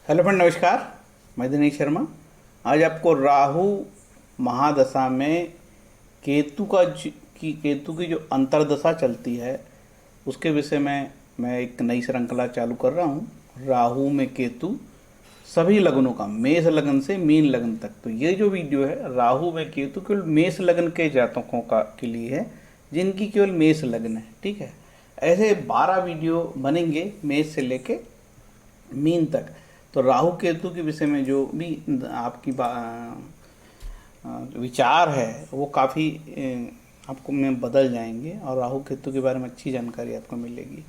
Hello friend, नमस्कार। मैं दिनेश शर्मा। आज आपको राहु महादशा में केतु की जो अंतर्दशा चलती है उसके विषय में मैं एक नई श्रृंखला चालू कर रहा हूँ। राहु में केतु सभी लगनों का, मेष लगन से मीन लगन तक। तो ये जो वीडियो है राहु में केतु केवल मेष लगन के जातकों का के लिए है, जिनकी केवल मेष लगन है। ठीक है, ऐसे 12 वीडियो बनेंगे मेष से लेके मीन तक। तो राहु केतु के विषय में जो भी आपकी विचार है वो काफ़ी आपको में बदल जाएंगे और राहु केतु के बारे में अच्छी जानकारी आपको मिलेगी।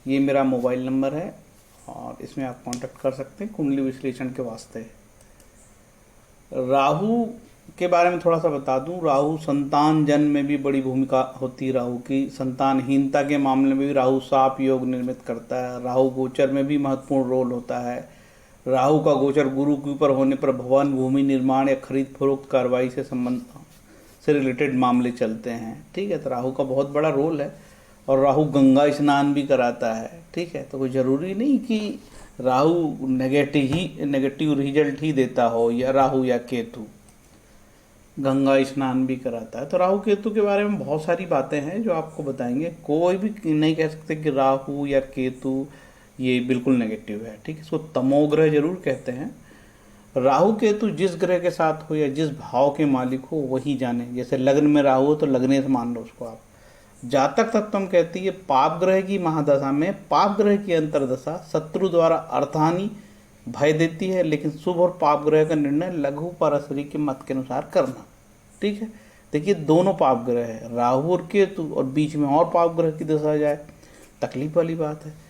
ये मेरा मोबाइल नंबर है और इसमें आप कांटेक्ट कर सकते हैं कुंडली विश्लेषण के वास्ते। राहु के बारे में थोड़ा सा बता दूं। राहु संतान जन्म में भी बड़ी भूमिका होती है। राहु की संतानहीनता के मामले में भी राहु शाप योग निर्मित करता है। राहु गोचर में भी महत्वपूर्ण रोल होता है। राहु का गोचर गुरु के ऊपर होने पर भवन, भूमि निर्माण या खरीद फरोख्त कार्रवाई से रिलेटेड मामले चलते हैं। ठीक है, तो राहु का बहुत बड़ा रोल है। और राहु गंगा स्नान भी कराता है। ठीक है, तो कोई ज़रूरी नहीं कि राहु नेगेटिव रिजल्ट ही देता हो, या राहु या केतु गंगा स्नान भी कराता है। तो राहु केतु के बारे में बहुत सारी बातें हैं जो आपको बताएंगे। कोई भी नहीं कह सकते कि राहु या केतु ये बिल्कुल नेगेटिव है। ठीक है, इसको तमोग्रह जरूर कहते हैं। राहु केतु जिस ग्रह के साथ हो या जिस भाव के मालिक हो वही जाने। जैसे लग्न में राहु हो तो लग्ने से मान लो उसको आप। जातक तत्व हम कहते हैं पाप ग्रह की महादशा में पाप ग्रह की अंतर्दशा शत्रु द्वारा अर्थहानि भय देती है, लेकिन शुभ और पाप ग्रह का निर्णय लघु पारस्परिक के मत के अनुसार करना। ठीक है, देखिए दोनों पाप ग्रह है, राहु और केतु, और बीच में और पाप ग्रह की दशा जाए, तकलीफ वाली बात है।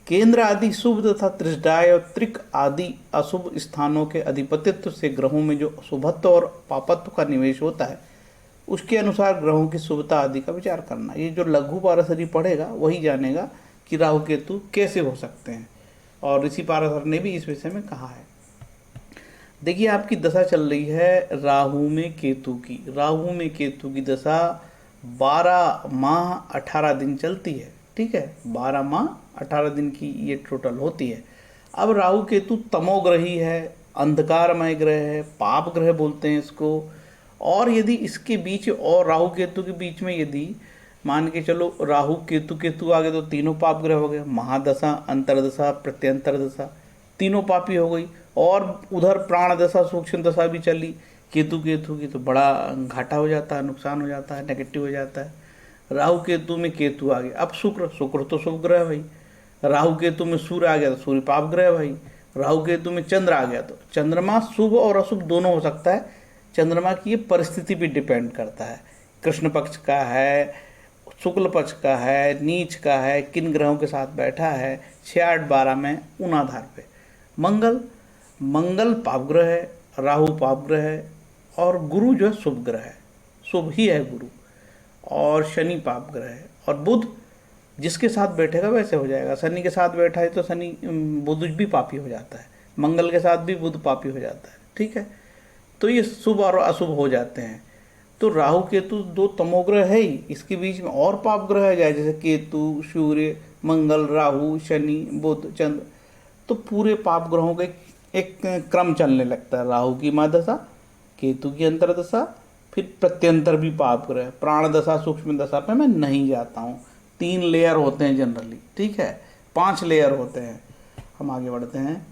केंद्र आदि शुभ तथा त्रिष्टाय और त्रिक आदि अशुभ स्थानों के अधिपतित्व से ग्रहों में जो शुभत्व और पापत्व का निवेश होता है उसके अनुसार ग्रहों की शुभता आदि का विचार करना। ये जो लघु पारसरी पढ़ेगा वही जानेगा कि राहु केतु कैसे हो सकते हैं, और ऋषि पारसर ने भी इस विषय में कहा है। देखिए आपकी दशा चल रही है राहु में केतु की। राहु में केतु की दशा 12 माह 18 दिन चलती है। ठीक है, 12 माह 18 दिन की ये टोटल होती है। अब राहु केतु तमोग्रही है, अंधकारमय ग्रह है, पाप ग्रह बोलते हैं इसको। और यदि इसके बीच और राहु केतु के बीच में यदि मान के चलो राहु केतु आ गए तो तीनों पाप ग्रह हो गए। महादशा, अंतरदशा, प्रत्यंतर दशा तीनों पापी हो गई। और उधर प्राण दशा, सूक्ष्म दशा भी चली केतु की, तो बड़ा घाटा हो जाता है, नुकसान हो जाता है, नेगेटिव हो जाता है। राहु केतु में केतु आ गया। अब शुक्र तो शुभ ग्रह है भाई। राहु केतु में सूर्य आ गया तो सूर्य पाप ग्रह है भाई। राहु केतु में चंद्र आ गया तो चंद्रमा शुभ और अशुभ दोनों हो सकता है। चंद्रमा की ये परिस्थिति भी डिपेंड करता है, कृष्ण पक्ष का है, शुक्ल पक्ष का है, नीच का है, किन ग्रहों के साथ बैठा है 6, 8, 12 में उन आधार पे। मंगल पाप ग्रह है, राहु पाप ग्रह है, और गुरु जो है शुभ ग्रह है, शुभ ही है गुरु। और शनि पाप ग्रह है, और बुध जिसके साथ बैठेगा वैसे हो जाएगा। शनि के साथ बैठा है तो शनि बुध भी पापी हो जाता है, मंगल के साथ भी बुध पापी हो जाता है। ठीक है, तो ये शुभ और अशुभ हो जाते हैं। तो राहु केतु दो तमोग्रह है ही, इसके बीच में और पाप ग्रह है जैसे केतु, सूर्य, मंगल, राहु, शनि, बुध, चंद्र, तो पूरे पाप ग्रहों का एक क्रम चलने लगता है। राहु की महादशा, केतु की अंतरदशा, फिर प्रत्यंतर भी पाप ग्रह, प्राण दशा, सूक्ष्म दशा पे मैं नहीं जाता हूँ। 3 लेयर होते हैं जनरली। ठीक है, 5 लेयर होते हैं। हम आगे बढ़ते हैं।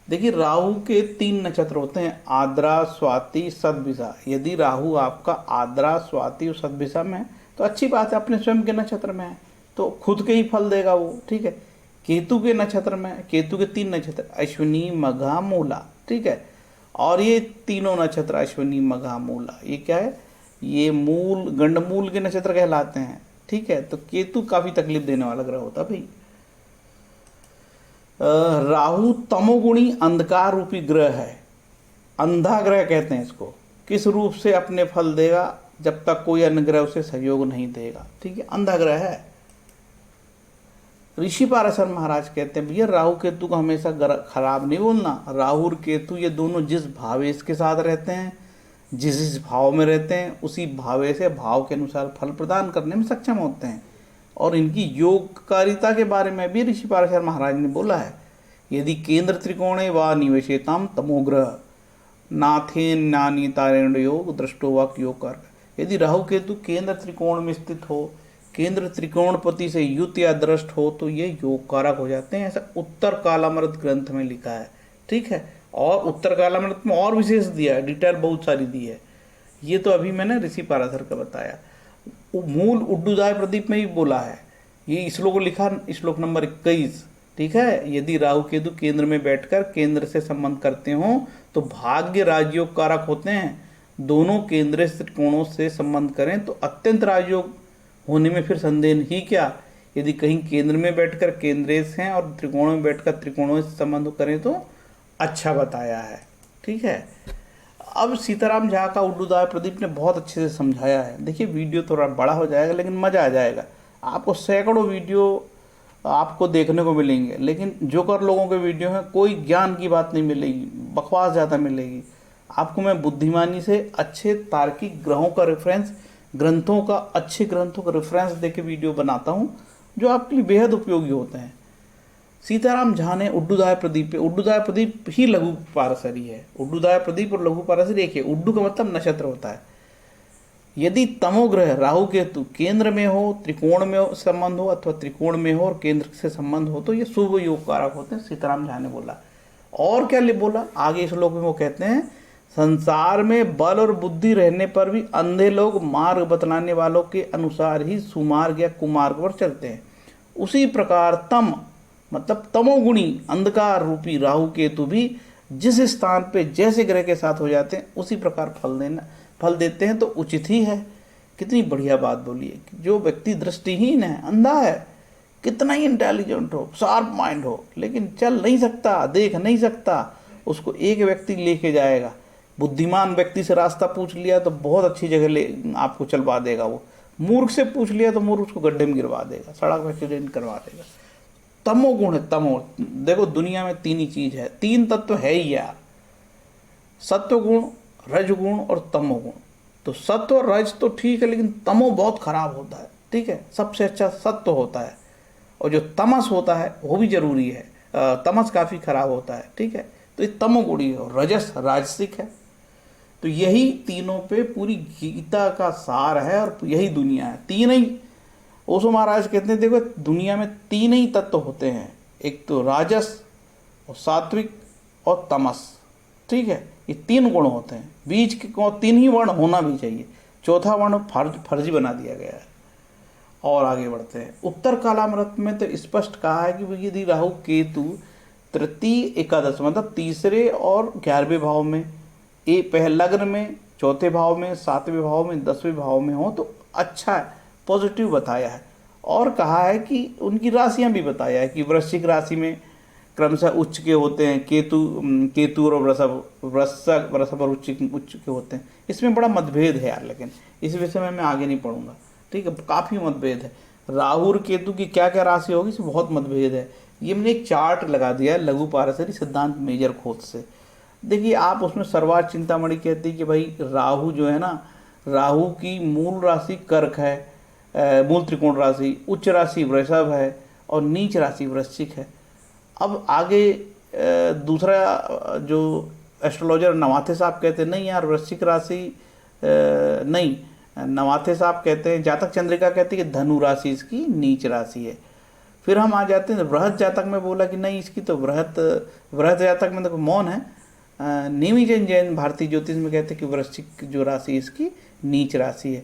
देखिए राहु के 3 नक्षत्र होते हैं, आद्रा, स्वाति, सतभिषा। यदि राहु आपका आद्रा, स्वाति और सतभिषा में है तो अच्छी बात है, अपने स्वयं के नक्षत्र में है तो खुद के ही फल देगा वो। ठीक है, केतु के नक्षत्र में, केतु के 3 नक्षत्र अश्विनी, मघा, मूला। ठीक है, और ये तीनों नक्षत्र अश्विनी, मघा, मूला, ये क्या है, ये मूल गंडमूल के नक्षत्र कहलाते हैं। ठीक है, तो केतु काफी तकलीफ देने वाला ग्रह होता है भाई। राहु तमोगुणी अंधकार रूपी ग्रह है, अंधा ग्रह कहते हैं इसको। किस रूप से अपने फल देगा, जब तक कोई अन्य ग्रह उसे सहयोग नहीं देगा। ठीक है, अंधा ग्रह है। ऋषि पाराशर महाराज कहते हैं भैया राहु केतु को हमेशा खराब नहीं बोलना। राहु और केतु ये दोनों जिस भावेश के साथ रहते हैं, जिस भाव में रहते हैं, उसी भावे से भाव के अनुसार फल प्रदान करने में सक्षम होते हैं। और इनकी योगकारिता के बारे में भी ऋषि पाराशर महाराज ने बोला है यदि केंद्र त्रिकोणे व निवेशेताम तमोग्रह नाथेन नानी तारेण योग दृष्टो व योग कर। यदि राहु केतु केंद्र त्रिकोण में स्थित हो, केंद्र त्रिकोणपति से युत या दृष्ट हो, तो ये योग कारक हो जाते हैं। ऐसा उत्तर कालामृत ग्रंथ में लिखा है, ठीक है। और उत्तर कालामृत में और विशेष दिया है, डिटेल बहुत सारी दी है। ये तो अभी मैंने ऋषि पाराशर का बताया। मूल उड्डूदाय प्रदीप में भी बोला है, ये श्लोक लिखा, श्लोक नंबर 21, ठीक है। यदि राहु केतु केंद्र में बैठकर केंद्र से संबंध करते हो तो भाग्य राजयोग कारक होते हैं। दोनों केंद्र त्रिकोणों से संबंध करें तो अत्यंत राजयोग होने में फिर संदेह नहीं क्या। यदि कहीं केंद्र में बैठकर केंद्रेश हैं और त्रिकोणों में बैठकर त्रिकोणों से संबंध करें तो अच्छा बताया है, ठीक है। अब सीताराम झा का उड्डूदाय प्रदीप ने बहुत अच्छे से समझाया है। देखिए वीडियो थोड़ा बड़ा हो जाएगा लेकिन मज़ा आ जाएगा। आपको सैकड़ों वीडियो आपको देखने को मिलेंगे, लेकिन जोकर लोगों के वीडियो में कोई ज्ञान की बात नहीं मिलेगी, बकवास ज़्यादा मिलेगी। आपको मैं बुद्धिमानी से अच्छे तार्किक ग्रहों का रेफरेंस, ग्रंथों का, अच्छे ग्रंथों का रेफरेंस देके वीडियो बनाता हूँ जो आपके लिए बेहद उपयोगी होते हैं। सीताराम झा ने उड्डूदाय प्रदीप पे, उड्डूदाय प्रदीप ही लघु पाराशरी है। उड्डूदाय प्रदीप और लघु पाराशरी एक है। उड्डू का मतलब नक्षत्र होता है। यदि तमोग्रह राहु केतु केंद्र में हो, त्रिकोण में संबंध हो, अथवा त्रिकोण में हो और केंद्र से संबंध हो तो ये शुभ योग कारक होते हैं, सीताराम झा ने बोला। और क्या बोला आगे इस श्लोक में, वो कहते हैं संसार में बल और बुद्धि रहने पर भी अंधे लोग मार्ग बतलाने वालों के अनुसार ही सुमार्ग या कुमार्ग पर चलते हैं। उसी प्रकार तम मतलब तमोगुणी अंधकार रूपी राहु केतु भी जिस स्थान पे जैसे ग्रह के साथ हो जाते हैं उसी प्रकार फल देते हैं, तो उचित ही है। कितनी बढ़िया बात बोली है कि जो व्यक्ति दृष्टिहीन है, अंधा है, कितना ही इंटेलिजेंट हो, शार्प माइंड हो, लेकिन चल नहीं सकता, देख नहीं सकता, उसको एक व्यक्ति लेके जाएगा। बुद्धिमान व्यक्ति से रास्ता पूछ लिया तो बहुत अच्छी जगह ले आपको चलवा देगा। वो मूर्ख से पूछ लिया तो मूर्ख उसको गड्ढे में गिरवा देगा, सड़क पर एक्सीडेंट करवा देगा। तमोगुण है, तमो। देखो दुनिया में तीन ही चीज है, तीन तत्व है ही यार, सत्वगुण, रजगुण और तमोगुण। तो सत्व और रज तो ठीक है, लेकिन तमो बहुत खराब होता है, ठीक है। सबसे अच्छा सत्व होता है, और जो तमस होता है वो भी जरूरी है। तमस काफी खराब होता है, ठीक है। तो ये तमोगुणी है, रजस राजसिक है। तो यही तीनों पे पूरी गीता का सार है और यही दुनिया है। तीन ही, ओशो महाराज कहते हैं देखो दुनिया में तीन ही तत्व होते हैं, एक तो राजस और सात्विक और तमस, ठीक है। ये तीन गुण होते हैं, बीच के तीन ही वर्ण होना भी चाहिए, चौथा वर्ण फर्जी बना दिया गया है। और आगे बढ़ते हैं। उत्तर कालामृत में तो स्पष्ट कहा है कि यदि राहु केतु तृतीय एकादश मतलब तीसरे और 11वें भाव में, लग्न में, चौथे भाव में, 7वें भाव में, 10वें भाव में हो तो अच्छा है, पॉजिटिव बताया है। और कहा है कि उनकी राशियां भी बताया है कि वृश्चिक राशि में क्रमशः उच्च के होते हैं, केतु और वृषभ और उच्च के होते हैं। इसमें बड़ा मतभेद है यार, लेकिन इस विषय में मैं आगे नहीं पढ़ूंगा, ठीक है। काफ़ी मतभेद है, राहु और केतु की क्या क्या राशि होगी इसमें बहुत मतभेद है। ये मैंने एक चार्ट लगा दिया है लघु पाराशरी सिद्धांत मेजर खोज से। देखिए आप उसमें सर्वार्थ चिंतामणि कहती है कि भाई राहु जो है ना, राहु की मूल राशि कर्क है, मूल त्रिकोण राशि, उच्च राशि वृषभ है और नीच राशि वृश्चिक है। अब आगे दूसरा जो एस्ट्रोलॉजर नवाथे साहब कहते हैं नहीं यार वृश्चिक राशि नहीं, नवाथे साहब कहते हैं, जातक चंद्रिका कहती है कि धनु राशि इसकी नीच राशि है। फिर हम आ जाते हैं बृहत जातक में, बोला कि नहीं इसकी तो बृहत जातक में देखो मौन है। नेमी जैन भारतीय ज्योतिष में कहते हैं कि वृश्चिक जो राशि इसकी नीच राशि है।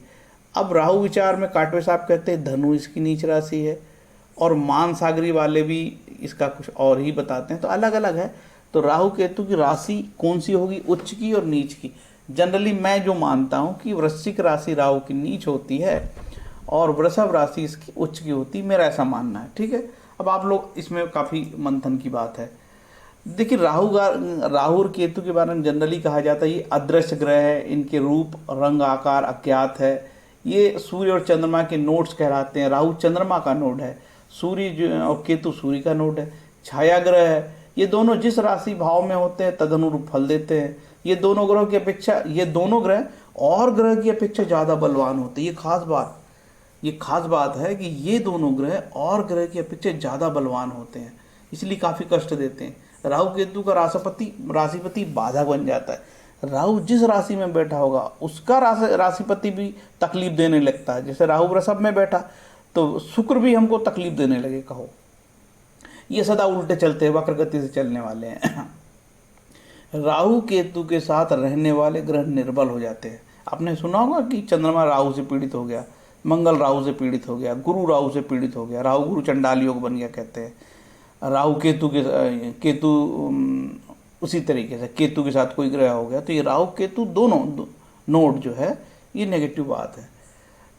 अब राहु विचार में काटवे साहब कहते हैं धनु इसकी नीच राशि है, और मान सागरी वाले भी इसका कुछ और ही बताते हैं, तो अलग अलग है। तो राहु केतु की राशि कौन सी होगी, उच्च की और नीच की। जनरली मैं जो मानता हूँ कि वृश्चिक राशि राहु की नीच होती है और वृषभ राशि इसकी उच्च की होती है, मेरा ऐसा मानना है, ठीक है। अब आप लोग इसमें काफ़ी मंथन की बात है। देखिए राहु और केतु के बारे में जनरली कहा जाता है ये अदृश्य ग्रह है, इनके रूप रंग आकार अज्ञात है। ये सूर्य और चंद्रमा के नोड्स कहलाते हैं। राहु चंद्रमा का नोड है, सूर्य और केतु सूर्य का नोड है, छाया ग्रह है। ये दोनों जिस राशि भाव में होते हैं तदनुरूप फल देते हैं। ये दोनों ग्रह की अपेक्षा, ये दोनों ग्रह और ग्रह की अपेक्षा ज़्यादा बलवान होते हैं। ये खास बात है कि ये दोनों ग्रह और ग्रह की अपेक्षा ज़्यादा बलवान होते हैं। इसलिए काफ़ी कष्ट देते हैं। राहु केतु का राशिपति बाधक बन जाता है। राहु जिस राशि में बैठा होगा उसका राशिपति भी तकलीफ देने लगता है। जैसे राहु वृषभ में बैठा तो शुक्र भी हमको तकलीफ देने लगे, कहो। ये सदा उल्टे चलते हैं, वक्र गति से चलने वाले हैं। राहु केतु के साथ रहने वाले ग्रह निर्बल हो जाते हैं। आपने सुना होगा कि चंद्रमा राहु से पीड़ित हो गया, मंगल राहु से पीड़ित हो गया, गुरु राहु से पीड़ित हो गया, राहु गुरु चंडाल योग बन गया कहते हैं। राहु केतु उसी तरीके से केतु के साथ कोई ग्रह हो गया तो ये राहु केतु दोनों नोड जो है ये नेगेटिव बात है।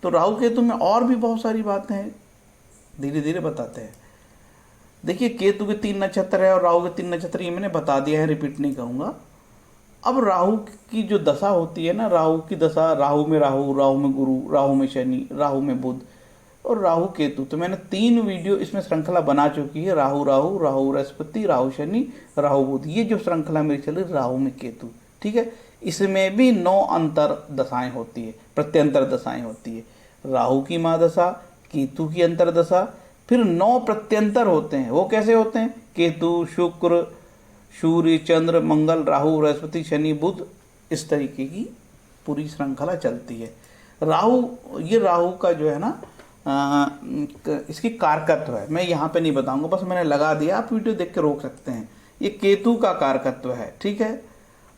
तो राहु केतु में और भी बहुत सारी बातें हैं, धीरे धीरे बताते हैं। देखिए, केतु के 3 नक्षत्र है और राहु के 3 नक्षत्र, ये मैंने बता दिया है, रिपीट नहीं कहूँगा। अब राहु की जो दशा होती है ना, राहु की दशा, राहु में गुरु, राहु में शनि, राहु में बुध और राहु केतु, तो मैंने 3 वीडियो इसमें श्रृंखला बना चुकी है। राहु बृहस्पति, राहु शनि, राहु बुध, ये जो श्रृंखला मेरी चल रही राहु में केतु, ठीक है। इसमें भी 9 अंतर दशाएं होती है, प्रत्यंतर दशाएं होती है। राहु की महादशा, केतु की अंतरदशा, फिर 9 प्रत्यंतर होते हैं। वो कैसे होते हैं? केतु, शुक्र, सूर्य, चंद्र, मंगल, राहु, बृहस्पति, शनि, बुध, इस तरीके की पूरी श्रृंखला चलती है। राहु का जो है ना, इसकी कारकत्व है, मैं यहाँ पे नहीं बताऊंगा, बस मैंने लगा दिया, आप वीडियो देख के रोक सकते हैं। ये केतु का कारकत्व है, ठीक है।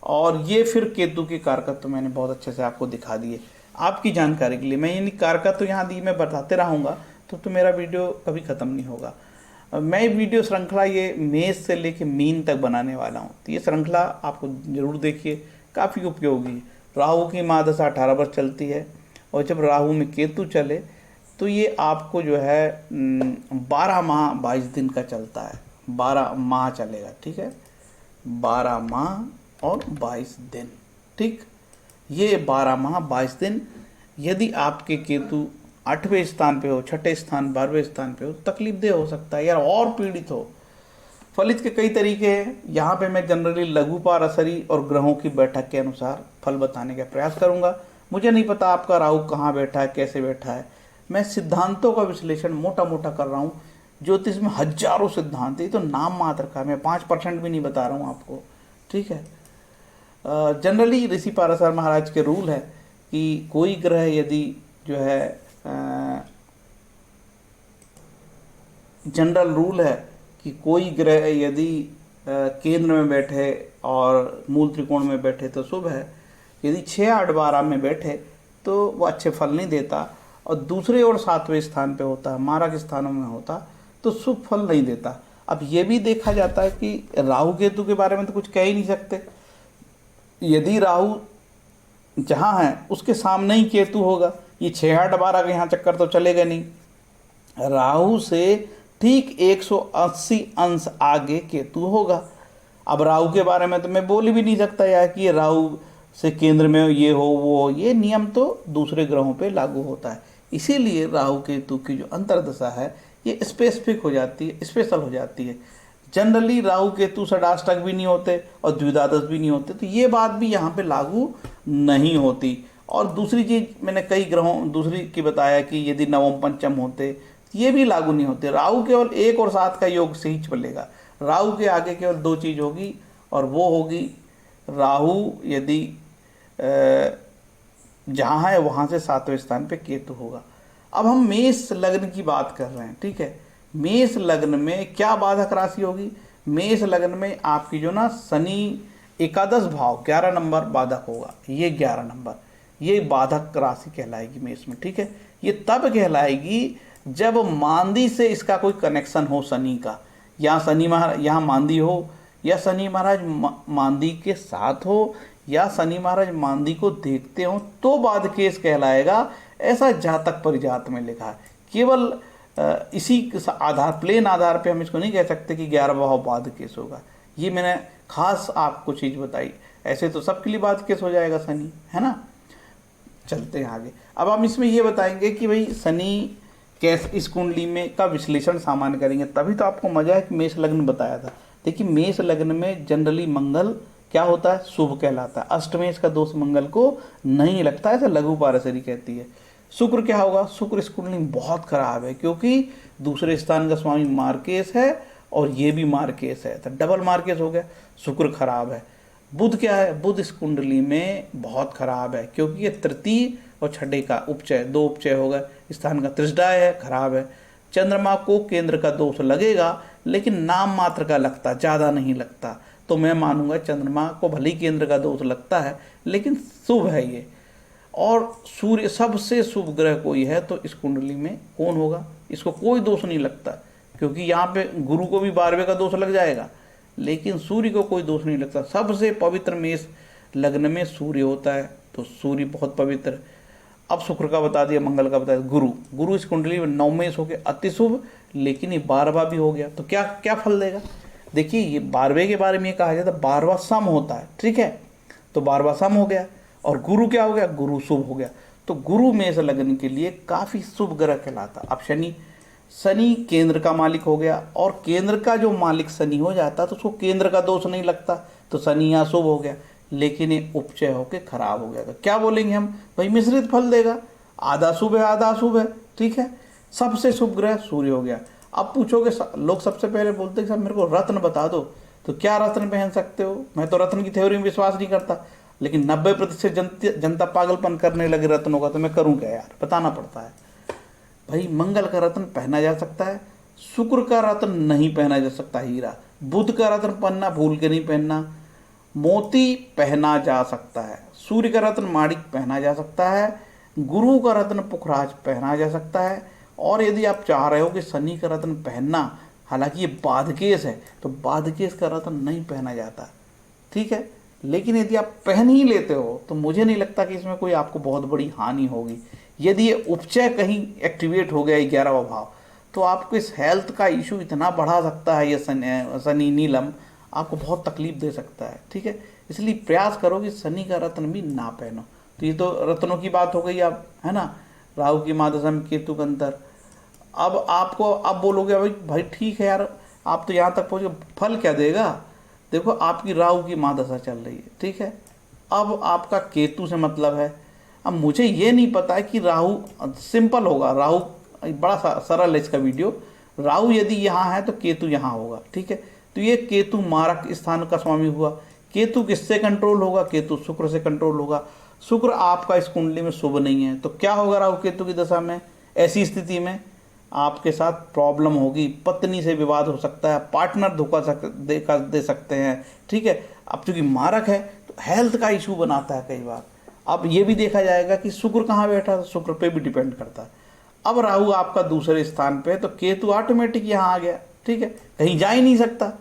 और ये फिर केतु के कारकत्व मैंने बहुत अच्छे से आपको दिखा दिए आपकी जानकारी के लिए। मैं ये कारकत्व यहाँ दी मैं बताते रहूँगा तो मेरा वीडियो कभी ख़त्म नहीं होगा। मैं वीडियो श्रृंखला ये मेष से लेके मीन तक बनाने वाला हूँ, तो ये श्रृंखला आपको ज़रूर देखिए, काफ़ी उपयोगी है। राहु की महादशा 18 वर्ष चलती है और जब राहु में केतु चले तो ये आपको जो है 12 माह 22 दिन का चलता है, 12 माह चलेगा, ठीक है। 12 माह और 22 दिन, ठीक। ये 12 माह 22 दिन यदि आपके केतु 8वें स्थान पे हो, 6ठे स्थान, 12वें स्थान पे हो तो तकलीफ दे हो सकता है यार, और पीड़ित हो। फलित के कई तरीके हैं, यहाँ पे मैं जनरली लघुपार असरी और ग्रहों की बैठक के अनुसार फल बताने का प्रयास करूँगा। मुझे नहीं पता आपका राहु कहाँ बैठा है, कैसे बैठा है। मैं सिद्धांतों का विश्लेषण मोटा मोटा कर रहा हूँ। ज्योतिष में हजारों सिद्धांत, ये तो नाम मात्र का, मैं 5% भी नहीं बता रहा हूँ आपको, ठीक है। जनरली ऋषि पाराशर महाराज के रूल है कि कोई ग्रह यदि जो है जनरल रूल है कि कोई ग्रह यदि केंद्र में बैठे और मूल त्रिकोण में बैठे तो शुभ है, यदि 6, 8, 12 में बैठे तो वो अच्छे फल नहीं देता, और दूसरे और 7वें स्थान पे होता, मारक स्थानों में होता तो शुभ फल नहीं देता। अब ये भी देखा जाता है कि राहु केतु के बारे में तो कुछ कह ही नहीं सकते। यदि राहु जहाँ है उसके सामने ही केतु होगा, ये 6, 8, 12 का यहाँ चक्कर तो चलेगा नहीं। राहु से ठीक 180 अंश आगे केतु होगा। अब राहु के बारे में तो मैं बोल भी नहीं सकता यार कि ये राहु से केंद्र में ये हो वो हो, ये नियम तो दूसरे ग्रहों पे लागू होता है। इसीलिए राहु केतु की जो अंतर्दशा है ये स्पेसिफिक हो जाती है, स्पेशल हो जाती है। जनरली राहु केतु षडाष्टक भी नहीं होते और द्विदादश भी नहीं होते, तो ये बात भी यहाँ पे लागू नहीं होती। और दूसरी चीज़ मैंने कई ग्रहों दूसरी की बताया कि यदि नवम पंचम होते ये भी लागू नहीं होते। राहु केवल 1 और 7 का योग से ही चलेगा। राहु के आगे केवल 2 चीज़ होगी और वो होगी राहु यदि जहाँ है वहाँ से 7वें स्थान पे केतु होगा। अब हम मेष लग्न की बात कर रहे हैं, ठीक है। मेष लग्न में क्या बाधक राशि होगी? मेष लग्न में आपकी जो ना शनि एकादश भाव 11 नंबर बाधक होगा, ये 11 नंबर ये बाधक राशि कहलाएगी मेष में, ठीक है। ये तब कहलाएगी जब मांदी से इसका कोई कनेक्शन हो शनि का, या शनि महाराज यहाँ मांदी हो, या शनि महाराज मांदी के साथ हो, या शनि महाराज मांदी को देखते हो तो बाधकेश कहलाएगा। ऐसा जातक परिजात में लिखा है। केवल इसी आधार प्लेन आधार पे हम इसको नहीं कह सकते कि 11 भाव बाधकेश होगा। ये मैंने खास आपको चीज़ बताई, ऐसे तो सबके लिए बाधकेश हो जाएगा शनि, है ना। चलते हैं आगे। अब हम इसमें ये बताएंगे कि भाई शनि कैसे इस कुंडली में का विश्लेषण सामान्य करेंगे, तभी तो आपको मजा है कि मेष लग्न बताया था। देखिए मेष लग्न में जनरली मंगल क्या होता है? शुभ कहलाता है। अष्टमेश का दोष मंगल को नहीं लगता, ऐसा लघु पारसरी कहती है। शुक्र क्या होगा? शुक्र इस कुंडली में बहुत खराब है, क्योंकि दूसरे स्थान का स्वामी मार्केश है और ये भी मार्केस है, तो डबल मार्केस हो गया, शुक्र खराब है। बुध क्या है, बुध इस कुंडली में बहुत खराब है, क्योंकि ये तृतीय और छठे का उपचय, दो उपचय हो गए, स्थान का त्रिशदाय है, खराब है। चंद्रमा को केंद्र का दोष लगेगा, लेकिन नाम मात्र का लगता, ज़्यादा नहीं लगता। तो मैं मानूंगा चंद्रमा को भले ही केंद्र का दोष लगता है, लेकिन शुभ है ये। और सूर्य सबसे शुभ ग्रह कोई है तो इस कुंडली में कौन होगा, इसको कोई दोष नहीं लगता, क्योंकि यहाँ पे गुरु को भी 12वें का दोष लग जाएगा, लेकिन सूर्य को कोई दोष नहीं लगता। सबसे पवित्र मेष लग्न में सूर्य होता है, तो सूर्य बहुत पवित्र। अब शुक्र का बता दिया, मंगल का बता दिया, गुरु, गुरु इस कुंडली में 9 मेष हो गया, अति शुभ, लेकिन ये 12वां भी हो गया, तो क्या क्या फल देगा। देखिए, ये 12वें के बारे में ये कहा जाता है 12वां सम होता है, ठीक है, तो 12वां सम हो गया। और गुरु क्या हो गया, गुरु शुभ हो गया, तो गुरु मेष लग्न के लिए काफ़ी शुभ ग्रह कहलाता। अब शनि, शनि केंद्र का मालिक हो गया, और केंद्र का जो मालिक शनि हो जाता तो उसको केंद्र का दोष नहीं लगता, तो शनि यहाँ शुभ हो गया, लेकिन ये उपचय होकर खराब हो गया। तो क्या बोलेंगे हम, भाई मिश्रित फल देगा, आधा शुभ है आधा अशुभ है, ठीक है। सबसे शुभ ग्रह सूर्य हो गया। अब पूछोगे, लोग सबसे पहले बोलते हैं सर मेरे को रत्न बता दो, तो क्या रत्न पहन सकते हो। मैं तो रत्न की थ्योरी में विश्वास नहीं करता, लेकिन 90% जनता पागलपन करने लगे रत्नों का, तो मैं करूं क्या यार, बताना पड़ता है। भाई मंगल का रत्न पहना जा सकता है, शुक्र का रत्न नहीं पहना जा सकता, हीरा। बुध का रत्न पहनना भूल के नहीं पहनना, मोती पहना जा सकता है, सूर्य का रत्न माणिक पहना जा सकता है, गुरु का रत्न पुखराज पहना जा सकता है। और यदि आप चाह रहे हो कि शनि का रत्न पहनना, हालांकि ये बाधकेश है, तो बाधकेश का रत्न नहीं पहना जाता, ठीक है। लेकिन यदि आप पहन ही लेते हो तो मुझे नहीं लगता कि इसमें कोई आपको बहुत बड़ी हानि होगी। यदि ये उपचय कहीं एक्टिवेट हो गया 11वां भाव, तो आपको इस हेल्थ का इशू इतना बढ़ा सकता है, ये शनि नीलम आपको बहुत तकलीफ दे सकता है, ठीक है। इसलिए प्रयास करो कि शनि का रत्न भी ना पहनो। तो ये तो रत्नों की बात हो गई अब, है ना, राहु की महादशा में केतु का अंतर। अब आपको अब बोलोगे भाई ठीक है यार, आप तो यहाँ तक पहुँचे, फल क्या देगा। देखो, आपकी राहु की महादशा चल रही है, ठीक है, अब आपका केतु से मतलब है। अब मुझे ये नहीं पता है कि राहु, सिंपल होगा, राहु बड़ा सरल है इसका वीडियो। राहु यदि यहाँ है तो केतु यहाँ होगा, ठीक है। तो ये केतु मारक स्थान का स्वामी हुआ। केतु किससे कंट्रोल होगा, केतु शुक्र से कंट्रोल होगा। शुक्र आपका इस कुंडली में शुभ नहीं है, तो क्या होगा राहु केतु की दशा में, ऐसी स्थिति में आपके साथ प्रॉब्लम होगी, पत्नी से विवाद हो सकता है, पार्टनर धोखा दे सकते हैं, ठीक है। अब चूंकि मारक है तो हेल्थ का इशू बनाता है कई बार। अब ये भी देखा जाएगा कि शुक्र कहाँ बैठा है, शुक्र पे भी डिपेंड करता है। अब राहु आपका दूसरे स्थान पे है, तो केतु ऑटोमेटिक यहाँ आ गया, ठीक है, कहीं जा ही नहीं सकता।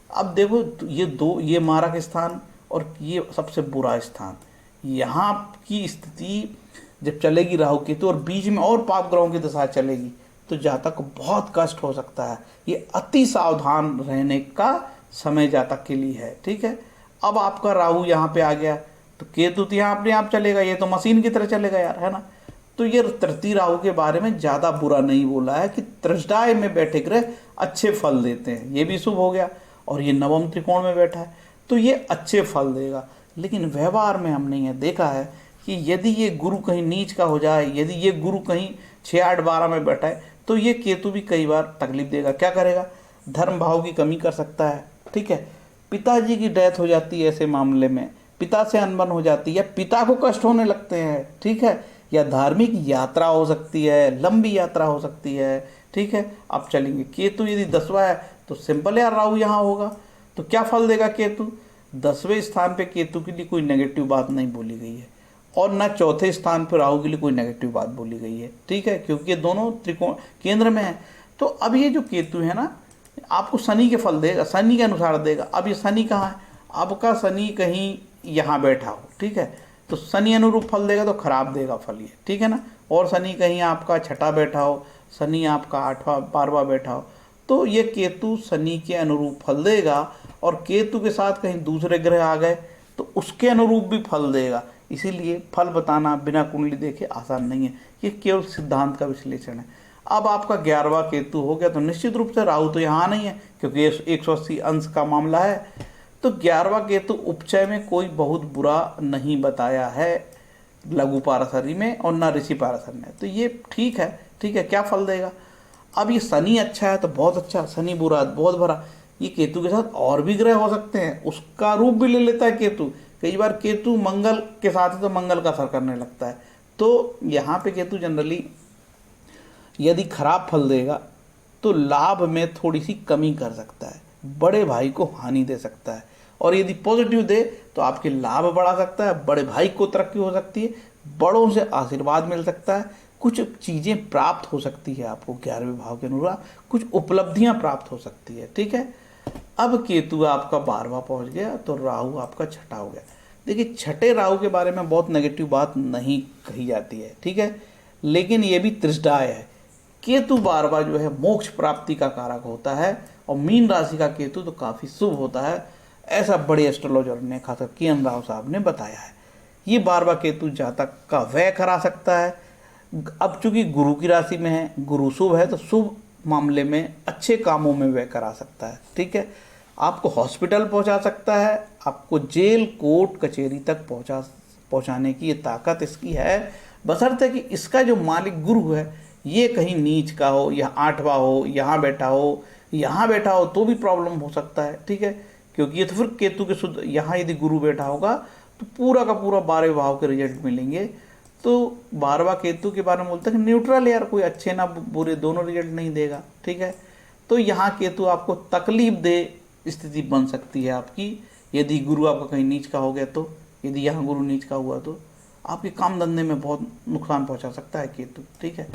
अब देखो, ये मारक स्थान और ये सबसे बुरा स्थान, यहाँ की स्थिति जब चलेगी राहु केतु और बीच में और पाप ग्रहों की दशा चलेगी, तो जातक को बहुत कष्ट हो सकता है। ये अति सावधान रहने का समय जातक के लिए है, ठीक है। अब आपका राहु यहाँ पे आ गया, तो केतु तो यहाँ अपने आप चलेगा, ये तो मशीन की तरह चलेगा यार, है ना। तो ये तृतीय राहु के बारे में ज़्यादा बुरा नहीं बोला है कि त्रिशदाय में बैठे ग्रह अच्छे फल देते हैं, ये भी शुभ हो गया। और ये नवम त्रिकोण में बैठा है, तो ये अच्छे फल देगा। लेकिन व्यवहार में हमने ये देखा है कि यदि ये गुरु कहीं नीच का हो जाए, यदि ये गुरु कहीं 6, 8, 12 में बैठा है, तो ये केतु भी कई बार तकलीफ देगा। क्या करेगा, धर्म भाव की कमी कर सकता है, ठीक है। पिताजी की डेथ हो जाती है, ऐसे मामले में पिता से अनबन हो जाती है, पिता को कष्ट होने लगते हैं, ठीक है। या धार्मिक यात्रा हो सकती है, लंबी यात्रा हो सकती है, ठीक है। अब चलेंगे, केतु यदि 10वां है तो सिंपल है, राहु यहाँ होगा, तो क्या फल देगा केतु। 10वें स्थान पे केतु के लिए कोई नेगेटिव बात नहीं बोली गई है, और न चौथे स्थान पर राहु के लिए कोई नेगेटिव बात बोली गई है, ठीक है, क्योंकि ये दोनों त्रिकोण केंद्र में है। तो अब ये जो केतु है ना, आपको शनि के फल देगा, शनि के अनुसार देगा। अब ये शनि कहाँ है, आपका शनि कहीं यहाँ बैठा हो, ठीक है, तो शनि अनुरूप फल देगा, तो खराब देगा फल ये, ठीक है ना। और शनि कहीं आपका छठा बैठा हो, शनि आपका 8वां 12वां बैठा हो, तो ये केतु शनि के अनुरूप फल देगा। और केतु के साथ कहीं दूसरे ग्रह आ गए तो उसके अनुरूप भी फल देगा। इसीलिए फल बताना बिना कुंडली देखे आसान नहीं है, ये केवल सिद्धांत का विश्लेषण है। अब आपका 11वां केतु हो गया, तो निश्चित रूप से राहु तो यहाँ नहीं है, क्योंकि ये 180 अंश का मामला है। तो 11वां केतु उपचय में कोई बहुत बुरा नहीं बताया है लघु पाराशरी में और ना ऋषि पाराशर में, तो ये ठीक है, ठीक है। क्या फल देगा, अब ये शनि अच्छा है तो बहुत अच्छा, शनि बुरा बहुत बुरा। ये केतु के साथ और भी ग्रह हो सकते हैं, उसका रूप भी ले लेता है केतु। कई बार केतु मंगल के साथ है तो मंगल का असर करने लगता है। तो यहाँ पे केतु जनरली यदि खराब फल देगा तो लाभ में थोड़ी सी कमी कर सकता है, बड़े भाई को हानि दे सकता है। और यदि पॉजिटिव दे तो आपके लाभ बढ़ा सकता है, बड़े भाई को तरक्की हो सकती है, बड़ों से आशीर्वाद मिल सकता है, कुछ चीज़ें प्राप्त हो सकती है आपको 11वें भाव के अनुसार, कुछ उपलब्धियां प्राप्त हो सकती है। ठीक है। अब केतु आपका 12वां पहुंच गया तो राहु आपका छठा हो गया। देखिए छठे राहु के बारे में बहुत नेगेटिव बात नहीं कही जाती है, ठीक है, लेकिन ये भी त्रिष्टाय है। केतु 12वां जो है मोक्ष प्राप्ति का कारक होता है, और मीन राशि का केतु तो काफ़ी शुभ होता है, ऐसा बड़े एस्ट्रोलॉजर ने खासकर के.एन. राव साहब ने बताया है। ये 12वां केतु जातक का व्यय करा सकता है। अब चूंकि गुरु की राशि में है, गुरु शुभ है, तो शुभ मामले में अच्छे कामों में व्यय करा सकता है। ठीक है। आपको हॉस्पिटल पहुंचा सकता है, आपको जेल कोर्ट कचहरी तक पहुंचाने की ये ताकत इसकी है, बशर्ते कि इसका जो मालिक गुरु है ये कहीं नीच का हो, या 8वां हो, यहाँ बैठा हो तो भी प्रॉब्लम हो सकता है। ठीक है। क्योंकि ये तो फिर केतु के शुद्ध, यहाँ यदि गुरु बैठा होगा तो पूरा का पूरा 12वें भाव के रिजल्ट मिलेंगे। तो 12वां केतु के बारे में बोलते हैं कि न्यूट्रल यार, कोई अच्छे ना बुरे दोनों रिजल्ट नहीं देगा। ठीक है। तो यहाँ केतु आपको तकलीफ दे स्थिति बन सकती है आपकी, यदि गुरु आपका कहीं नीच का हो गया तो, यदि यहाँ गुरु नीच का हुआ तो आपके काम धंधे में बहुत नुकसान पहुँचा सकता है केतु। ठीक है।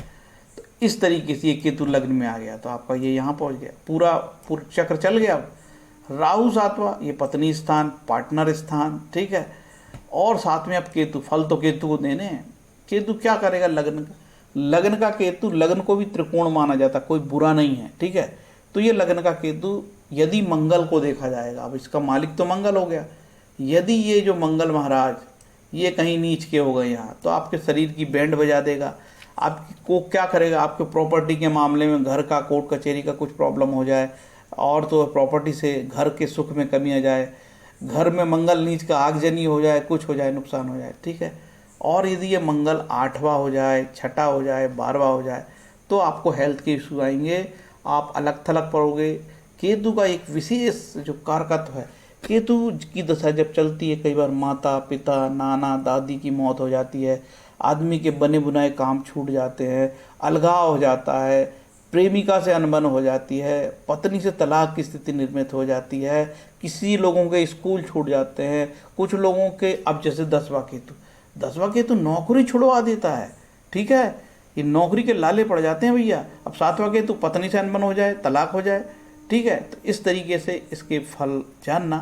तो इस तरीके से ये केतु लग्न में आ गया तो आपका ये यहाँ पहुँच गया, पूरा चक्र चल गया। अब राहु 7वां, ये पत्नी स्थान, पार्टनर स्थान। ठीक है। और साथ में अब केतु, फल तो केतु को देने हैं। केतु क्या करेगा लग्न का केतु, लग्न को भी त्रिकोण माना जाता, कोई बुरा नहीं है। ठीक है। तो ये लग्न का केतु यदि मंगल को देखा जाएगा, अब इसका मालिक तो मंगल हो गया, यदि ये जो मंगल महाराज ये कहीं नीच के हो गए यहाँ, तो आपके शरीर की बैंड बजा देगा। आपको क्या करेगा, आपके प्रॉपर्टी के मामले में घर का कोर्ट कचहरी का कुछ प्रॉब्लम हो जाए, और तो प्रॉपर्टी से घर के सुख में कमी आ जाए, घर में मंगल नीच का आगजनी हो जाए, कुछ हो जाए, नुकसान हो जाए। ठीक है। और यदि ये मंगल 8वां हो जाए, छठा हो जाए, 12वां हो जाए तो आपको हेल्थ के इशू आएंगे, आप अलग थलग पड़ोगे। केतु का एक विशेष जो कारकत्व है, केतु की दशा जब चलती है कई बार माता पिता नाना दादी की मौत हो जाती है, आदमी के बने बुनाए काम छूट जाते हैं, अलगाव हो जाता है, प्रेमिका से अनबन हो जाती है, पत्नी से तलाक की स्थिति निर्मित हो जाती है, किसी लोगों के स्कूल छूट जाते हैं, कुछ लोगों के, अब जैसे 10वां केतु नौकरी छुड़वा देता है। ठीक है। ये नौकरी के लाले पड़ जाते हैं भैया। अब 7वां केतु पत्नी से अनबन हो जाए, तलाक हो जाए। ठीक है। तो इस तरीके से इसके फल जानना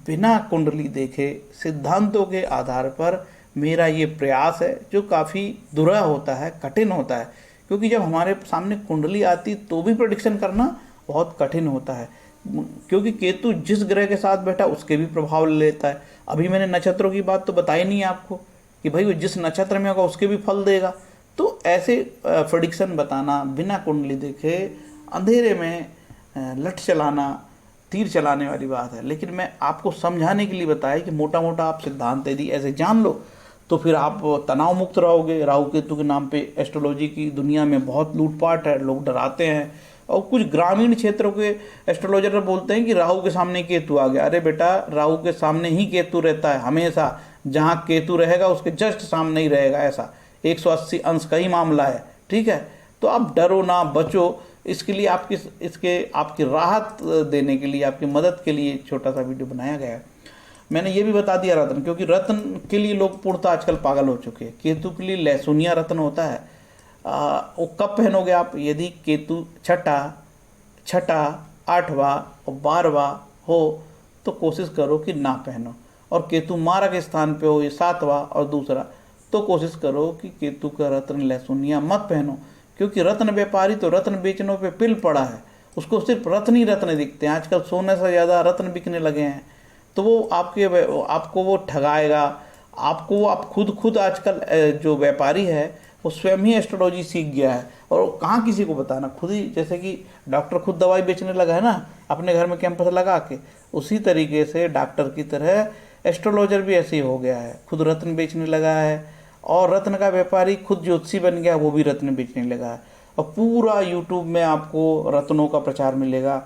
बिना कुंडली देखे सिद्धांतों के आधार पर मेरा ये प्रयास है, जो काफ़ी दुर्लभ होता है, कठिन होता है, क्योंकि जब हमारे सामने कुंडली आती तो भी प्रेडिक्शन करना बहुत कठिन होता है, क्योंकि केतु जिस ग्रह के साथ बैठा उसके भी प्रभाव ले लेता है। अभी मैंने नक्षत्रों की बात तो बताई नहीं आपको कि भाई वो जिस नक्षत्र में होगा उसके भी फल देगा। तो ऐसे प्रेडिक्शन बताना बिना कुंडली देखे अंधेरे में लठ चलाना, तीर चलाने वाली बात है। लेकिन मैं आपको समझाने के लिए बताया कि मोटा मोटा आप सिद्धांत यदि ऐसे जान लो तो फिर आप तनाव मुक्त रहोगे। राहु केतु के नाम पे एस्ट्रोलॉजी की दुनिया में बहुत लूटपाट है, लोग डराते हैं, और कुछ ग्रामीण क्षेत्रों के एस्ट्रोलॉजर बोलते हैं कि राहु के सामने केतु आ गया। अरे बेटा, राहु के सामने ही केतु रहता है हमेशा, जहाँ केतु रहेगा उसके जस्ट सामने ही रहेगा, ऐसा 180 अंश का ही मामला है। ठीक है। तो आप डरो ना, बचो। इसके लिए आपकी राहत देने के लिए, आपकी मदद के लिए छोटा सा वीडियो बनाया गया है। मैंने ये भी बता दिया रत्न, क्योंकि रत्न के लिए लोग पूर्णतः आजकल पागल हो चुके हैं। केतु के लिए लहसुनिया रत्न होता है, वो कब पहनोगे आप, यदि केतु छठा 8वां और 12वां हो तो कोशिश करो कि ना पहनो, और केतु मारक स्थान पे हो, ये 7वां और दूसरा, तो कोशिश करो कि केतु का रत्न लहसुनिया मत पहनो। क्योंकि रत्न व्यापारी तो रत्न बेचने पे पिल पड़ा है, उसको सिर्फ रत्न ही रत्न दिखते हैं। आजकल सोने से ज़्यादा रत्न बिकने लगे हैं, तो वो आपको वो ठगाएगा आपको। वो आप खुद आजकल जो व्यापारी है वो स्वयं ही एस्ट्रोलॉजी सीख गया है, और कहाँ किसी को बताना, खुद ही, जैसे कि डॉक्टर खुद दवाई बेचने लगा है ना अपने घर में कैंपस लगा के, उसी तरीके से डॉक्टर की तरह एस्ट्रोलॉजर भी ऐसे ही हो गया है, खुद रत्न बेचने लगा है। और रत्न का व्यापारी खुद ज्योतिषी बन गया, वो भी रत्न बेचने लगा है। और पूरा यूट्यूब में आपको रत्नों का प्रचार मिलेगा।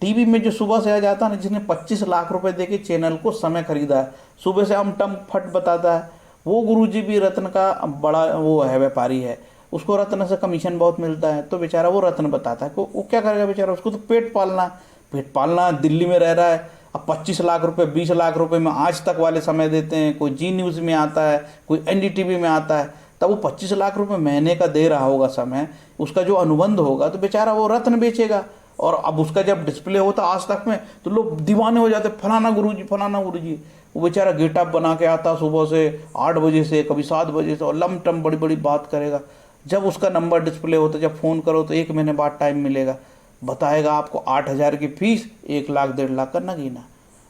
टीवी में जो सुबह से आ जाता है ना, जिसने 25 लाख रुपए दे के चैनल को समय खरीदा है, सुबह से हम टम फट बताता है, वो गुरुजी भी रत्न का बड़ा वो है, व्यापारी है, उसको रत्न से कमीशन बहुत मिलता है, तो बेचारा वो रत्न बताता है। वो क्या करेगा बेचारा, उसको तो पेट पालना है, पेट पालना है, दिल्ली में रह रहा है। अब 25 लाख रुपए 20 लाख रुपए में आज तक वाले समय देते हैं, कोई जी न्यूज़ में आता है, कोई एनडीटीवी में आता है, तब वो 25 लाख रुपए महीने का दे रहा होगा समय, उसका जो अनुबंध होगा, तो बेचारा वो रत्न बेचेगा। और अब उसका जब डिस्प्ले होता आज तक में, तो लोग दीवाने हो जाते, फलाना गुरुजी फलाना गुरुजी। वो बेचारा गेटअप बना के आता सुबह से 8 बजे से, कभी 7 बजे से, और लम टम बड़ी बड़ी बात करेगा। जब उसका नंबर डिस्प्ले होता, जब फ़ोन करो तो 1 महीने बाद टाइम मिलेगा, बताएगा आपको 8,000 की फीस, 1 लाख 1.5 लाख का नगीना।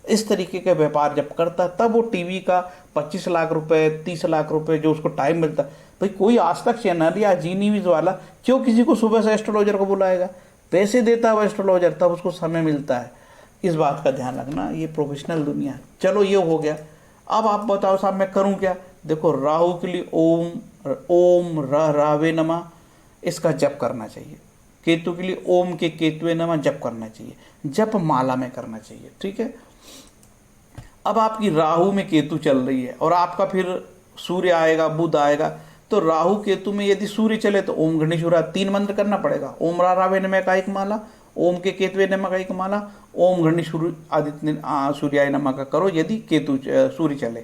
इस तरीके के व्यापार जब करता है, तब वो टीवी का 25 लाख रुपए 30 लाख रुपए जो उसको टाइम मिलता है। भाई कोई आज तक चैनल या जी न्यूज़ वाला क्यों किसी को सुबह से एस्ट्रोलॉजर को बुलाएगा? पैसे देता है वो एस्ट्रोलॉजर, तब उसको समय मिलता है। इस बात का ध्यान रखना, ये प्रोफेशनल दुनिया है। चलो ये हो गया। अब आप बताओ साहब मैं करूं क्या? देखो, राहु के लिए ओम रावे नमः, इसका जप करना चाहिए। केतु के लिए ओम के केतुवे नमः जप करना चाहिए, जप माला में करना चाहिए, ठीक है। अब आपकी राहु में केतु चल रही है और आपका फिर सूर्य आएगा, बुध आएगा, तो राहु केतु में यदि सूर्य चले तो ओम गणेशुरा 3 मंत्र करना पड़ेगा। ओम रावे नमः का 1 माला, ओम के केतुवे नमः का 1 माला, ओम गणेशुर आदित्य सूर्याय नमः का करो यदि केतु सूर्य चले।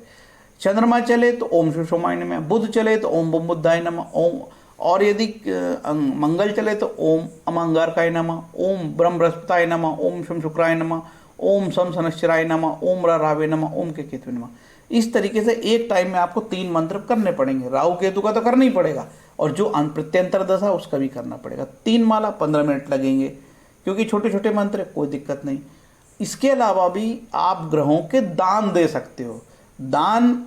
चंद्रमा चले तो ओम सुषमाय नमः, बुध चले तो ओम बम बुद्धाय नमः, ओम, और यदि मंगल चले तो ओम अमंगारकाय नमः, ओम ब्रह्म बृहस्पताय नमः, ओम शम शुक्राय नमः, ओम सम शनश्चराय नमः, ओम रावे नमः, ओम के केतु नमः। इस तरीके से एक टाइम में आपको 3 मंत्र करने पड़ेंगे। राहु केतु का तो करना ही पड़ेगा, और जो प्रत्यंतर दशा उसका भी करना पड़ेगा। 3 माला 15 मिनट लगेंगे, क्योंकि छोटे छोटे मंत्र, कोई दिक्कत नहीं। इसके अलावा भी आप ग्रहों के दान दे सकते हो। दान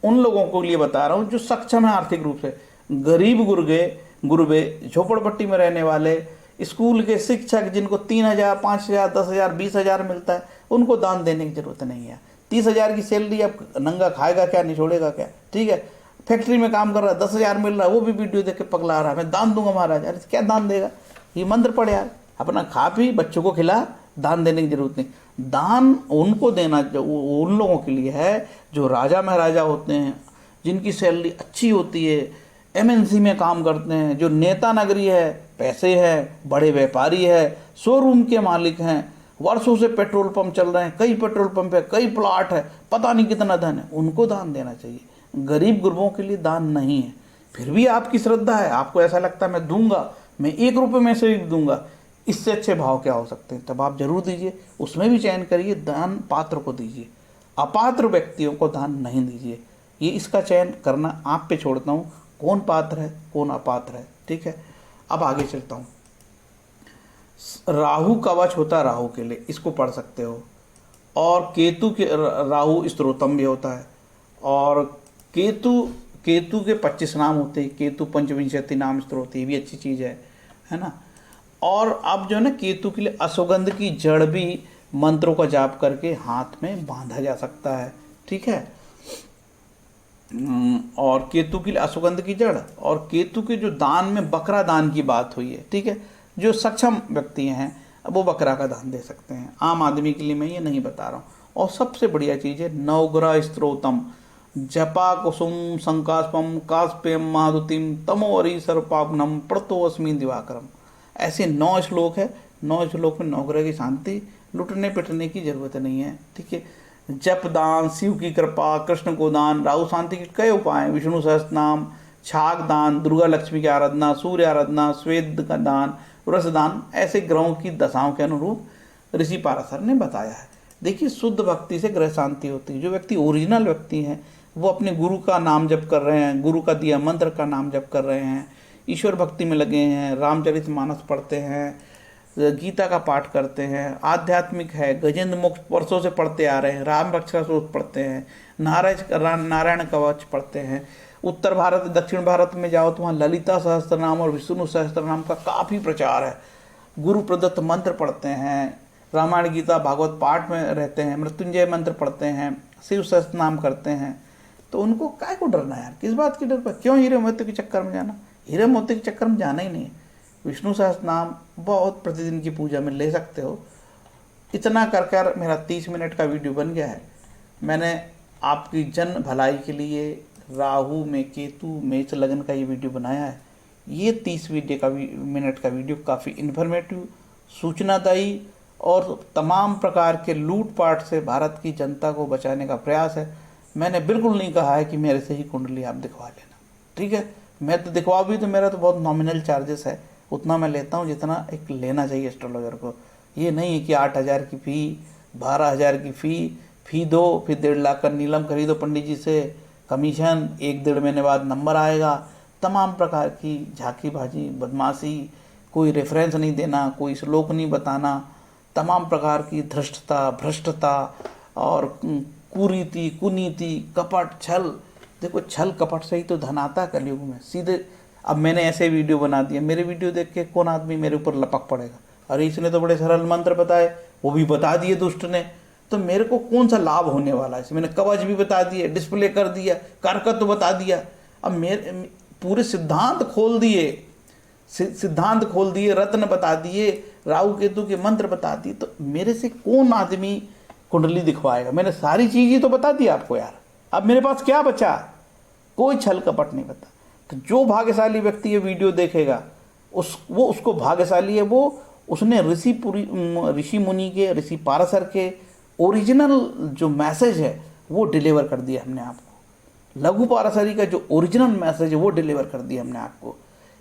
उन लोगों को लिए बता रहा हूँ जो सक्षम है आर्थिक रूप से। गरीब गुरबे, झोपड़पट्टी में रहने वाले, स्कूल के शिक्षक जिनको 3,000 5,000 10,000 20,000 मिलता है, उनको दान देने की जरूरत नहीं है। 30,000 की सैलरी, अब नंगा खाएगा क्या, निचोड़ेगा क्या, ठीक है। फैक्ट्री में काम कर रहा है, 10,000 मिल रहा है, वो भी वीडियो देख के पगला रहा है, मैं दान दूंगा महाराज। अरे क्या दान देगा? ये मंत्र पढ़े यार, अपना खा पी, बच्चों को खिला, दान देने की जरूरत नहीं। दान उनको देना जो उन लोगों के लिए है जो राजा महाराजा होते हैं, जिनकी सैलरी अच्छी होती है, एमएनसी में काम करते हैं, जो नेता नगरी है, पैसे है, बड़े व्यापारी है, शोरूम के मालिक हैं, वर्षों से पेट्रोल पंप चल रहे हैं, कई पेट्रोल पंप है, कई प्लाट है, पता नहीं कितना धन है, उनको दान देना चाहिए। गरीब गुरबों के लिए दान नहीं है। फिर भी आपकी श्रद्धा है, आपको ऐसा लगता है मैं दूंगा, मैं 1 रुपये में से भी दूंगा, इससे अच्छे भाव क्या हो सकते हैं, तब आप जरूर दीजिए। उसमें भी चयन करिए, दान पात्र को दीजिए, अपात्र व्यक्तियों को दान नहीं दीजिए। ये इसका चयन करना आप पे छोड़ता हूँ, कौन पात्र है कौन अपात्र है, ठीक है। अब आगे चलता हूँ। राहु कवच होता है राहु के लिए, इसको पढ़ सकते हो। और केतु के राहु स्त्रोतम भी होता है। और केतु के 25 नाम होते हैं, केतु पंचविंशति नाम स्त्रोत, ये भी अच्छी चीज़ है ना। और अब जो है ना, केतु के लिए अश्वगंध की जड़ भी मंत्रों का जाप करके हाथ में बांधा जा सकता है, ठीक है। और केतु के लिए अश्वगंध की जड़, और केतु के जो दान में बकरा दान की बात हुई है, ठीक है। जो सक्षम व्यक्ति हैं वो बकरा का दान दे सकते हैं, आम आदमी के लिए मैं ये नहीं बता रहा हूँ। और सबसे बढ़िया चीज़ है नवग्रह स्त्रोतम, जपा कुसुम संकाशपम कास्पेयम महादुतिम तमोवरी सर्वपावनम प्रतोअस्मि दिवाकरम। ऐसे 9 श्लोक है। 9 श्लोक में 9 ग्रह की शांति, लुटने पिटने की जरूरत नहीं है, ठीक है। जप दान, शिव की कृपा, कृष्ण को दान, राहु शांति के कई उपाय, विष्णु सहस्त्र नाम, छाग दान, दुर्गा लक्ष्मी की आराधना, सूर्य आराधना, श्वेत का दान, रस दान, ऐसे ग्रहों की दशाओं के अनुरूप ऋषि पाराशर ने बताया है। देखिए, शुद्ध भक्ति से ग्रह शांति होती है। जो व्यक्ति ओरिजिनल व्यक्ति हैं वो अपने गुरु का नाम जप कर रहे हैं, गुरु का दिया मंत्र का नाम जप कर रहे हैं, ईश्वर भक्ति में लगे हैं, रामचरितमानस पढ़ते हैं, गीता का पाठ करते हैं, आध्यात्मिक है, गजेंद्र मुक्त वर्षों से पढ़ते आ रहे हैं, राम रक्षा सूत्र पढ़ते हैं, नारायण कवच पढ़ते हैं। उत्तर भारत दक्षिण भारत में जाओ तो वहाँ ललिता सहस्त्रनाम और विष्णु सहस्त्रनाम का काफ़ी प्रचार है। गुरु प्रदत्त मंत्र पढ़ते हैं, रामायण गीता भागवत पाठ में रहते हैं, मृत्युंजय मंत्र पढ़ते हैं, शिव सहस्त्रनाम करते हैं। तो उनको काय को डरना यार, किस बात की डर पर, क्यों हीरे मोती के चक्कर में जाना? हीरे मोती के चक्कर में जाना ही नहीं है। विष्णु सहस्त्र नाम बहुत प्रतिदिन की पूजा में ले सकते हो। इतना कर कर मेरा 30 मिनट का वीडियो बन गया है। मैंने आपकी जन भलाई के लिए राहु में केतु मेष लगन का ये वीडियो बनाया है। ये 30 मिनट का वीडियो काफ़ी इन्फॉर्मेटिव, सूचनादायी और तमाम प्रकार के लूटपाट से भारत की जनता को बचाने का प्रयास है। मैंने बिल्कुल नहीं कहा है कि मेरे से ही कुंडली आप दिखवा लेना, ठीक है। मैं तो दिखवा भी तो मेरा तो बहुत नॉमिनल चार्जेस है, उतना मैं लेता हूँ जितना एक लेना चाहिए एस्ट्रोलॉजर को। ये नहीं है कि 8,000 की फ़ी, 12,000 की फ़ी दो, फिर 1.5 लाख का नीलम खरीदो पंडित जी से, कमीशन 1-1.5 महीने बाद नंबर आएगा। तमाम प्रकार की झांकी बाजी, बदमाशी, कोई रेफरेंस नहीं देना, कोई श्लोक नहीं बताना, तमाम प्रकार की धृष्टता, भ्रष्टता और कुरीति, कुनीति, कपट, छल। देखो छल कपट से ही तो धन आता है कलयुग में सीधे। अब मैंने ऐसे वीडियो बना दिया, मेरे वीडियो देख के कौन आदमी मेरे ऊपर लपक पड़ेगा, अरे इसने तो बड़े सरल मंत्र बताए, वो भी बता दिए दुष्ट ने, तो मेरे को कौन सा लाभ होने वाला है। मैंने कवच भी बता दिए, डिस्प्ले कर दिया, कारकत्व बता दिया, अब मेरे पूरे सिद्धांत खोल दिए, रत्न बता दिए, राहु केतु के मंत्र बता दिए, तो मेरे से कौन आदमी कुंडली दिखवाएगा। मैंने सारी चीज़ें तो बता दी आपको यार, अब मेरे पास क्या बचा। कोई छल कपट नहीं बता। तो जो भाग्यशाली व्यक्ति ये वीडियो देखेगा वो उसको भाग्यशाली है, वो उसने ऋषि मुनि के, ऋषि पाराशर के ओरिजिनल जो मैसेज है वो डिलीवर कर दिया हमने आपको। लघु पाराशरी का जो ओरिजिनल मैसेज है वो डिलीवर कर दिया हमने आपको।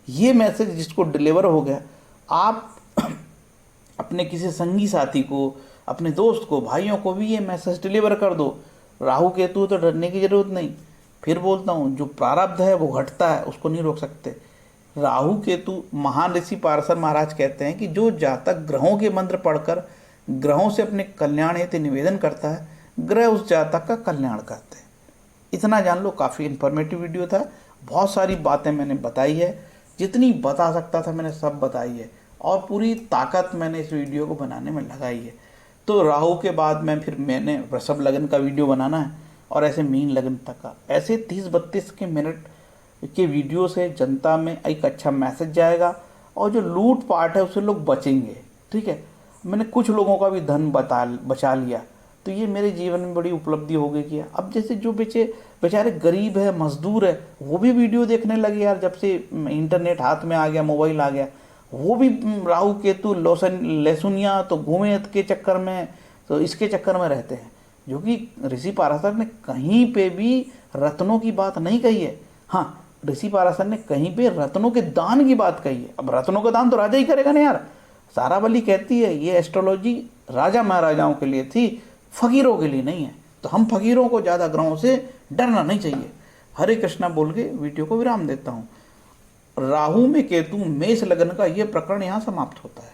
ये मैसेज जिसको डिलीवर हो गया, आप अपने किसी संगी साथी को, अपने दोस्त को, भाइयों को भी ये मैसेज डिलीवर कर दो। राहु केतु तो डरने की जरूरत नहीं। फिर बोलता हूँ, जो प्रारब्ध है वो घटता है, उसको नहीं रोक सकते। राहु केतु, महान ऋषि पाराशर महाराज कहते हैं कि जो जातक ग्रहों के मंत्र पढ़कर ग्रहों से अपने कल्याण हेतु निवेदन करता है, ग्रह उस जातक का कल्याण करते हैं। इतना जान लो, काफ़ी इन्फॉर्मेटिव वीडियो था। बहुत सारी बातें मैंने बताई है, जितनी बता सकता था मैंने सब बताई है, और पूरी ताकत मैंने इस वीडियो को बनाने में लगाई है। तो राहु के बाद मैंने वृषभ लगन का वीडियो बनाना है, और ऐसे मीन लगन तक का, ऐसे 30-32 के मिनट के वीडियो से जनता में एक अच्छा मैसेज जाएगा, और जो लूट पाट है उससे लोग बचेंगे, ठीक है। मैंने कुछ लोगों का भी धन बचा लिया, तो ये मेरे जीवन में बड़ी उपलब्धि हो गई कि अब जैसे जो बेचारे गरीब है, मजदूर है, वो भी वीडियो देखने लगे यार। जब से इंटरनेट हाथ में आ गया, मोबाइल आ गया, वो भी राहु केतु लहसुनिया तो घूमे के चक्कर में, तो इसके चक्कर में रहते हैं। जो कि ऋषि पाराशर ने कहीं पे भी रत्नों की बात नहीं कही है। हाँ, ऋषि पाराशर ने कहीं पे रत्नों के दान की बात कही है। अब रत्नों का दान तो राजा ही करेगा ना यार। सारावली कहती है ये एस्ट्रोलॉजी राजा महाराजाओं के लिए थी, फकीरों के लिए नहीं है। तो हम फकीरों को ज़्यादा ग्रहों से डरना नहीं चाहिए। हरे कृष्णा बोल के वीडियो को विराम देता हूँ। राहु में केतु मेष लगन का ये प्रकरण यहाँ समाप्त होता है।